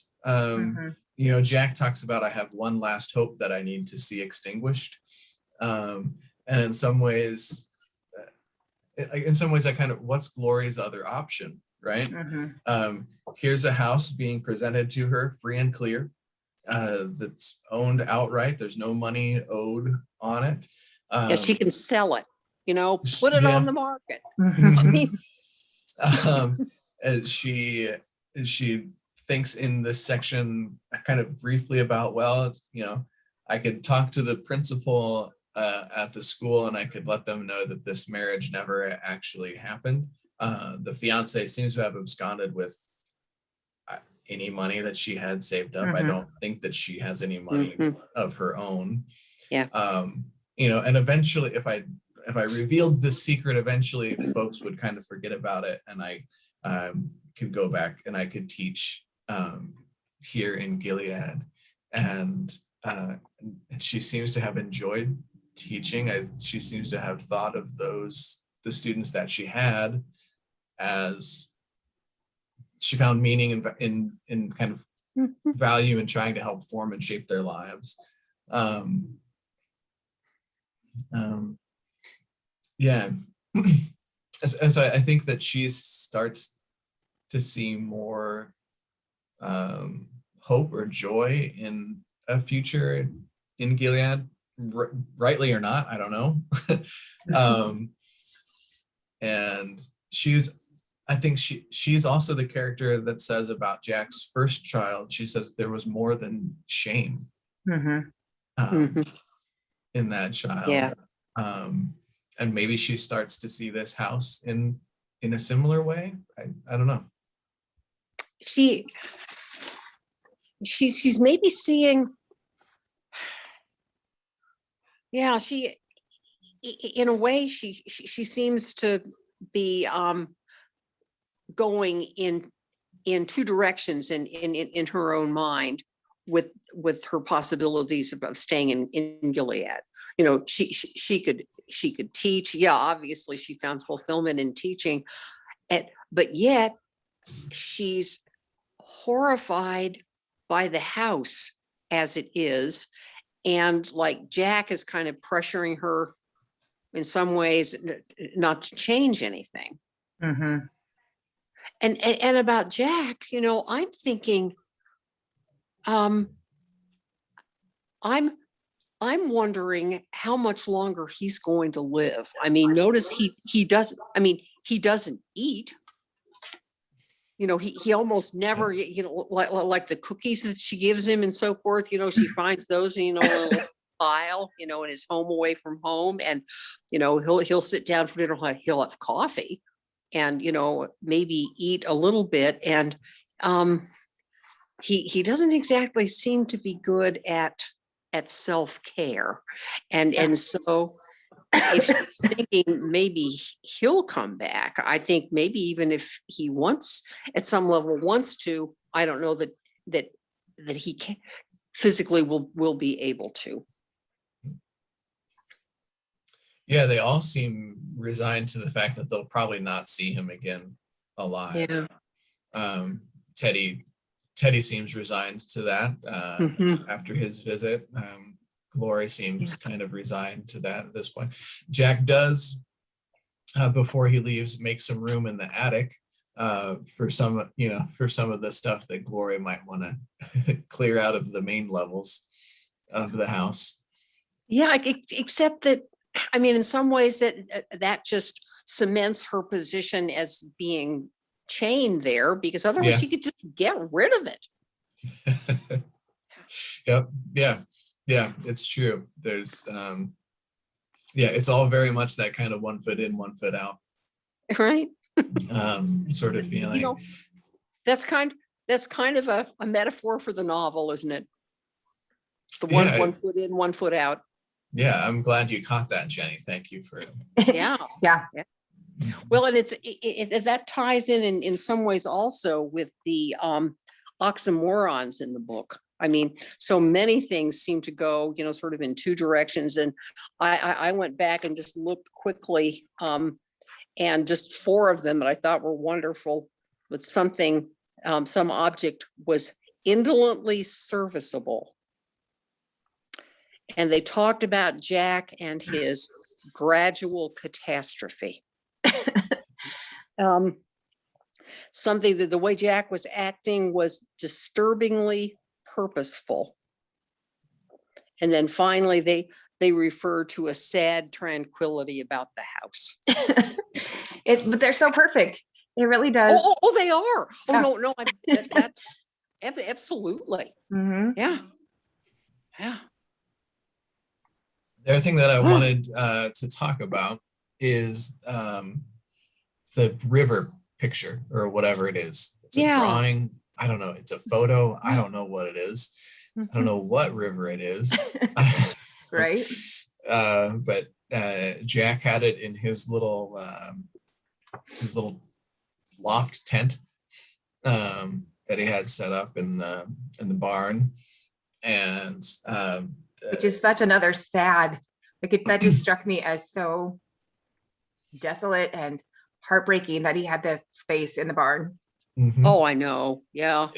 Jack talks about, I have one last hope that I need to see extinguished. And in some ways, I kind of, what's Glory's other option, right? Here's a house being presented to her free and clear, that's owned outright. There's no money owed on it. she can sell it, put it on the market. And she thinks in this section kind of briefly about, well, I could talk to the principal at the school and I could let them know that this marriage never actually happened. The fiance seems to have absconded with any money that she had saved up. I don't think that she has any money of her own. And eventually if I revealed this secret, eventually folks would kind of forget about it, and I could go back and I could teach here in Gilead. And she seems to have enjoyed teaching. She seems to have thought of the students that she had as she found meaning in kind of value in trying to help form and shape their lives. And so I think that she starts to see more hope or joy in a future in Gilead, rightly or not, I don't know. And she's, I think she's also the character that says about Jack's first child, she says there was more than shame in that child. Yeah. And maybe she starts to see this house in a similar way. I don't know. She's maybe seeing, yeah, she, in a way, she seems to be going in two directions in her own mind with her possibilities of staying in Gilead. You know, she could teach. Yeah, obviously she found fulfillment in teaching, but yet she's horrified by the house as it is. And like Jack is kind of pressuring her in some ways not to change anything. And about Jack, you know, I'm thinking, I'm wondering how much longer he's going to live. I mean, notice he doesn't eat. You know, he almost never, you know, like the cookies that she gives him and so forth, you know, she finds those, you know, in a little pile, you know, in his home away from home. And, you know, he'll sit down for dinner, he'll have coffee and, you know, maybe eat a little bit. And he doesn't exactly seem to be good at self-care. And so if she's thinking maybe he'll come back, I think maybe even if he wants, at some level wants to, I don't know that he can physically will be able to. Yeah, they all seem resigned to the fact that they'll probably not see him again alive. Yeah. Teddy seems resigned to that after his visit. Glory seems kind of resigned to that at this point. Jack does, before he leaves, make some room in the attic for some of the stuff that Glory might want to clear out of the main levels of the house. Yeah, except that, I mean, in some ways that just cements her position as being chained there, because otherwise she could just get rid of it. Yeah, it's true. There's it's all very much that kind of 1 foot in, 1 foot out, right? Sort of feeling. You know, that's kind of a metaphor for the novel, isn't it? The one foot in, 1 foot out. Yeah, I'm glad you caught that, Jenny. Thank you for yeah. Well, and that ties in some ways also with the oxymorons in the book. I mean, so many things seem to go, you know, sort of in two directions. And I went back and just looked quickly, and just 4 of them that I thought were wonderful. But something, some object was indolently serviceable. And they talked about Jack and his gradual catastrophe. Something that the way Jack was acting was disturbingly purposeful. And then finally they refer to a sad tranquility about the house. But they're so perfect. It really does. Oh, they are. Oh, no, that's absolutely. Yeah. The other thing that I wanted to talk about is the river picture, or whatever it is. It's a drawing. I don't know. It's a photo. I don't know what it is. I don't know what river it is. Right. But Jack had it in his little loft tent that he had set up in the barn, and which is such another sad, that just struck me as so desolate and heartbreaking that he had that space in the barn. Oh, I know. Yeah.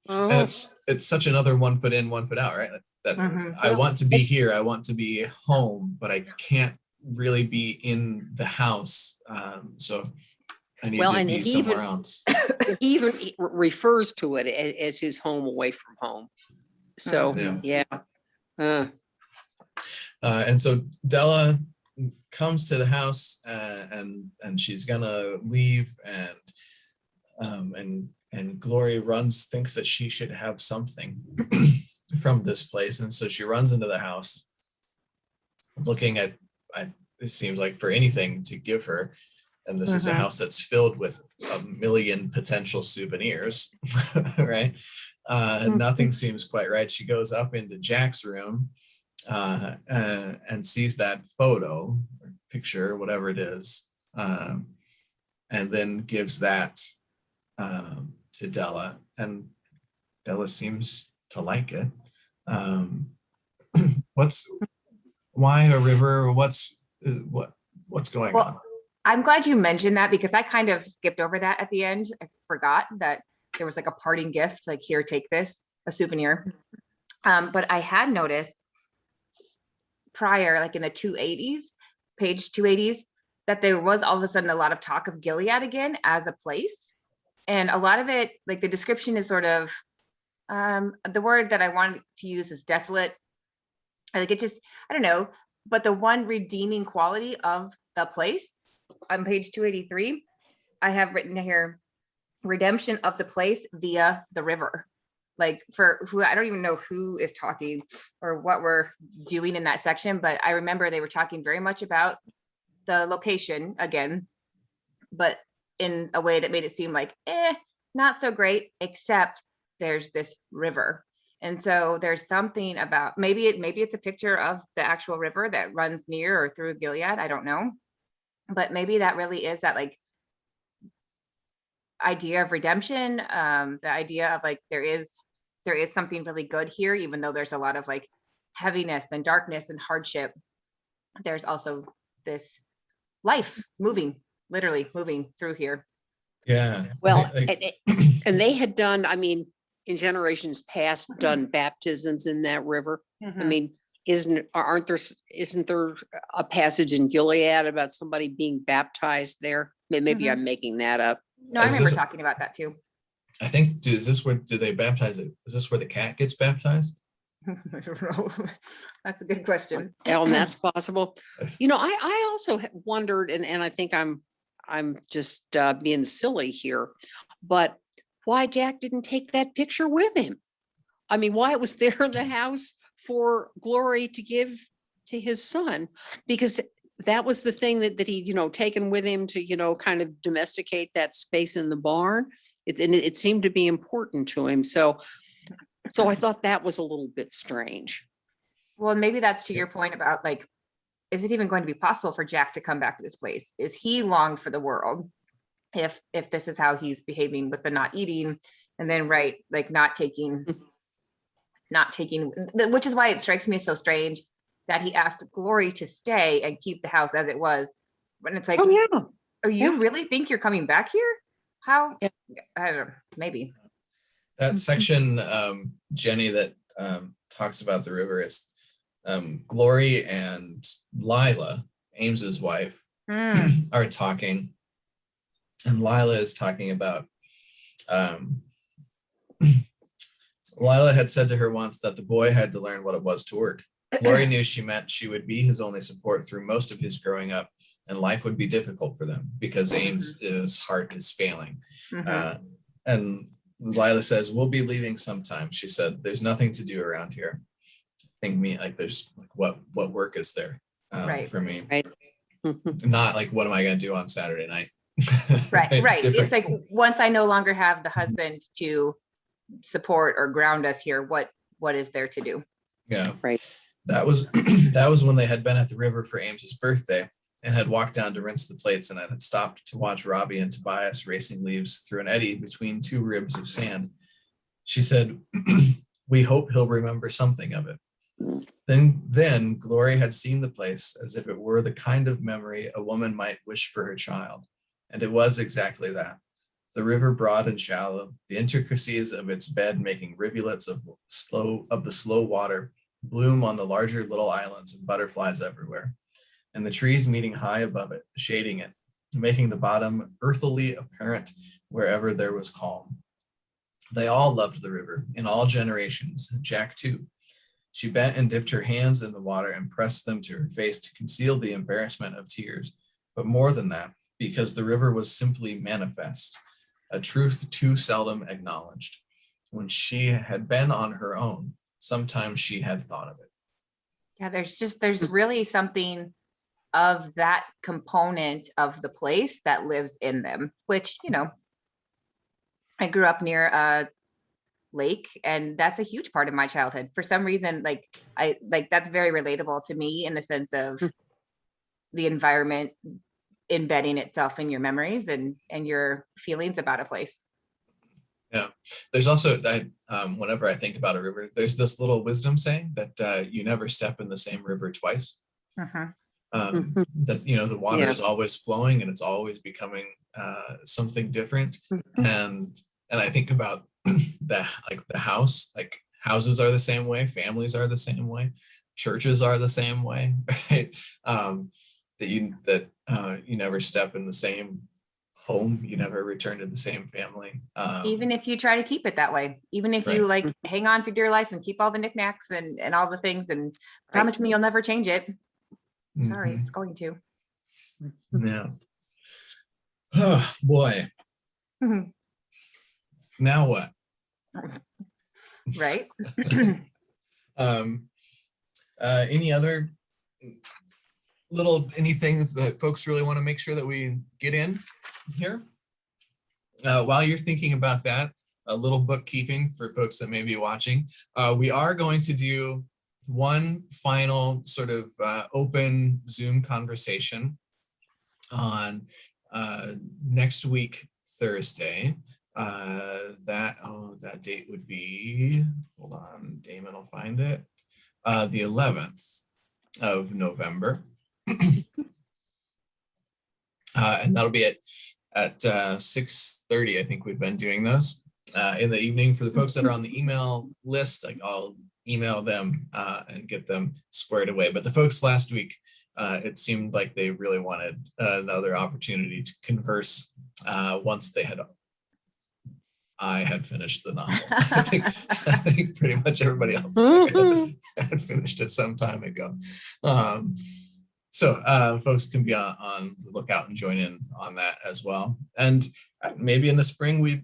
And it's such another 1 foot in, 1 foot out, right? That I want to be here, I want to be home, but I can't really be in the house, so I need to be somewhere else. He even refers to it as his home away from home. So and so Della comes to the house, and she's gonna leave, and And Glory thinks that she should have something from this place. And so she runs into the house looking at, it seems like, for anything to give her. And this is a house that's filled with a million potential souvenirs, right? Nothing seems quite right. She goes up into Jack's room and sees that photo or picture, whatever it is, and then gives that to Della, and Della seems to like it. Why a river? What's going on? I'm glad you mentioned that, because I kind of skipped over that at the end. I forgot that there was like a parting gift, like, here, take this, a souvenir. But I had noticed prior, like in the 280s, page 280s, that there was all of a sudden a lot of talk of Gilead again as a place. And a lot of it, like the description is sort of, the word that I wanted to use is desolate. Like, it just, I don't know, but the one redeeming quality of the place on page 283, I have written here, redemption of the place via the river. Like, for who, I don't even know who is talking or what we're doing in that section, but I remember they were talking very much about the location again, but in a way that made it seem like, not so great, except there's this river. And so there's something about, maybe it's a picture of the actual river that runs near or through Gilead, I don't know. But maybe that really is that, like, idea of redemption, the idea of, like, there is something really good here, even though there's a lot of, like, heaviness and darkness and hardship. There's also this life literally moving through here. Yeah. Well, and they had done, I mean, in generations past, done baptisms in that river. I mean, isn't there a passage in Gilead about somebody being baptized there? Maybe I'm making that up. No, I remember talking about that too. I think, do they baptize it? Is this where the cat gets baptized? I don't know. That's a good question. And that's possible. You know, I also wondered, and I think I'm just being silly here, but why Jack didn't take that picture with him? I mean, why it was there in the house for Glory to give to his son, because that was the thing that he, taken with him to, kind of domesticate that space in the barn. It seemed to be important to him. So I thought that was a little bit strange. Well, maybe that's to your point about, like, is it even going to be possible for Jack to come back to this place? Is he long for the world? If this is how he's behaving with the not eating, and then like not taking, which is why it strikes me as so strange that he asked Glory to stay and keep the house as it was. When it's like, oh you really think you're coming back here? How? Yeah. I don't know, maybe. That section, Jenny, that talks about the river, is Glory and Lila, Ames's wife, are talking. And Lila is talking about, Lila had said to her once that the boy had to learn what it was to work. Glory knew she meant she would be his only support through most of his growing up, and life would be difficult for them because Ames's heart is failing. And Lila says, we'll be leaving sometime. She said, there's nothing to do around here. There's like, what work is there for me? Right. Not like, what am I going to do on Saturday night? Right. It's like, once I no longer have the husband to support or ground us here, what is there to do? Yeah. Right. That was when they had been at the river for Ames's birthday and had walked down to rinse the plates, and had stopped to watch Robbie and Tobias racing leaves through an eddy between two ribs of sand. She said, we hope he'll remember something of it. Then Glory had seen the place as if it were the kind of memory a woman might wish for her child. And it was exactly that. The river broad and shallow, the intricacies of its bed making rivulets of the slow water bloom on the larger little islands and butterflies everywhere, and the trees meeting high above it, shading it, making the bottom earthily apparent wherever there was calm. They all loved the river in all generations, Jack too. She bent and dipped her hands in the water and pressed them to her face to conceal the embarrassment of tears. But more than that, because the river was simply manifest. a truth too seldom acknowledged. When she had been on her own, sometimes she had thought of it. Yeah, there's really something of that component of the place that lives in them, which, I grew up near a lake, and that's a huge part of my childhood. For some reason, that's very relatable to me in the sense of the environment embedding itself in your memories and your feelings about a place. Yeah, there's also that whenever I think about a river, there's this little wisdom saying that you never step in the same river twice. Mhm. That the water is always flowing and it's always becoming something different. And I think about the house, like houses are the same way, families are the same way, churches are the same way, right? That you never step in the same home, you never return to the same family. Even if you try to keep it that way, even if you hang on for dear life and keep all the knickknacks and all the things and promise me you'll never change it. Sorry, it's going to. Yeah. Oh boy. Now what? Right. Any other anything that folks really want to make sure that we get in here? While you're thinking about that, a little bookkeeping for folks that may be watching. We are going to do one final sort of open Zoom conversation on next week, Thursday. That date would be, hold on, Damon will find it, the 11th of November. And that'll be at 6:30. I think we've been doing those in the evening. For the folks that are on the email list, I'll email them and get them squared away. But the folks last week, it seemed like they really wanted another opportunity to converse once I had finished the novel. I think pretty much everybody else had finished it some time ago. So folks can be on the lookout and join in on that as well. And maybe in the spring we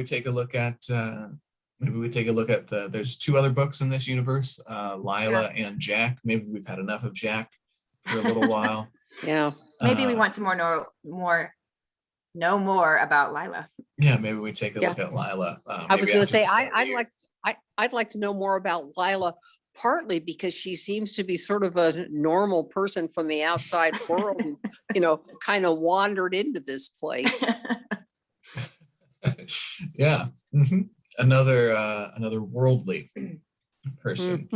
take a look at there's two other books in this universe, Lila and Jack. Maybe we've had enough of Jack for a little while. Yeah. Maybe we want to know more about Lila. Yeah, maybe we take a look at Lila. I was going to say I'd like to know more about Lila, partly because she seems to be sort of a normal person from the outside world, and, kind of wandered into this place. Yeah. Mm-hmm. Another worldly person.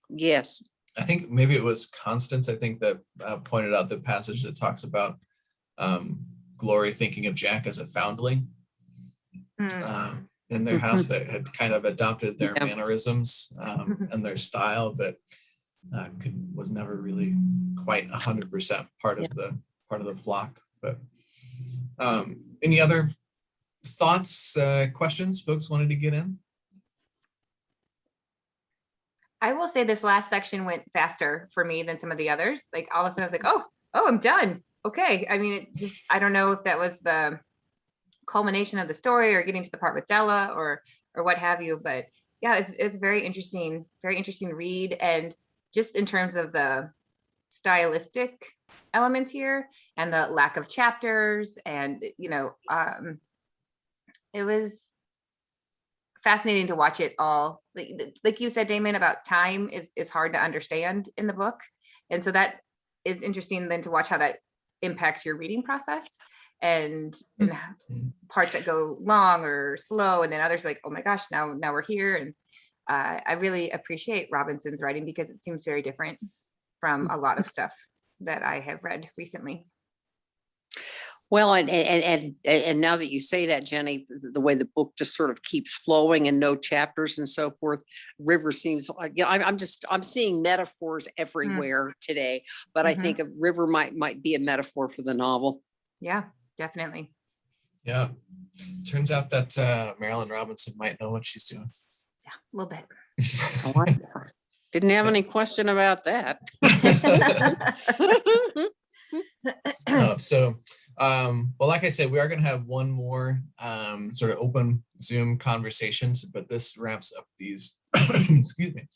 Yes. I think maybe it was Constance, I think, that pointed out the passage that talks about Glory thinking of Jack as a foundling in their house that had kind of adopted their mannerisms and their style, but was never really quite 100% part of the flock. But any other thoughts, questions folks wanted to get in? I will say this last section went faster for me than some of the others. Like all of a sudden I was like, oh, I'm done. Okay. I mean, I don't know if that was the culmination of the story or getting to the part with Della or what have you, but yeah, it's very interesting read. And just in terms of the stylistic elements here and the lack of chapters and, it was fascinating to watch it all. Like you said, Damon, about time is hard to understand in the book. And so that is interesting then to watch how that impacts your reading process and parts that go long or slow. And then others like, oh my gosh, now we're here. And I really appreciate Robinson's writing because it seems very different from a lot of stuff that I have read recently. Well, and now that you say that, Jenny, the way the book just sort of keeps flowing and no chapters and so forth, River seems like, I'm seeing metaphors everywhere today, but I think a river might be a metaphor for the novel. Yeah, definitely. Yeah. Turns out that Marilynne Robinson might know what she's doing. Yeah, a little bit. Didn't have any question about that. So Well, like I said, we are going to have one more sort of open Zoom conversations, but this wraps up these, excuse me,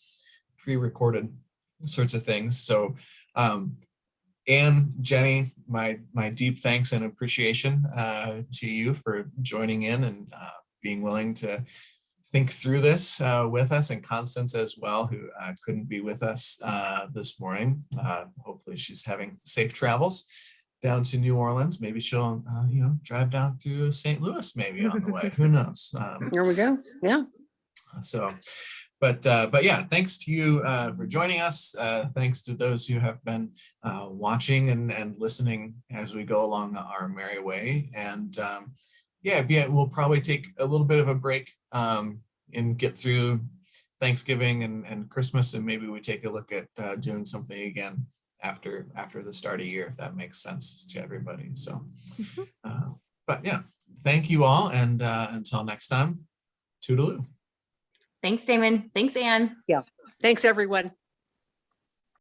pre-recorded sorts of things. So, Anne, Jenny, my deep thanks and appreciation to you for joining in and being willing to think through this with us, and Constance as well, who couldn't be with us this morning. Hopefully she's having safe travels down to New Orleans. Maybe she'll, drive down through St. Louis maybe on the way. Who knows? Here we go. Yeah. So, but yeah, thanks to you for joining us. Thanks to those who have been watching and listening as we go along our merry way. And yeah, we'll probably take a little bit of a break and get through Thanksgiving and Christmas, and maybe we take a look at doing something again after the start of the year, if that makes sense to everybody. So, but yeah, thank you all, and until next time, toodaloo. Thanks, Damon. Thanks, Anne. Thanks, everyone.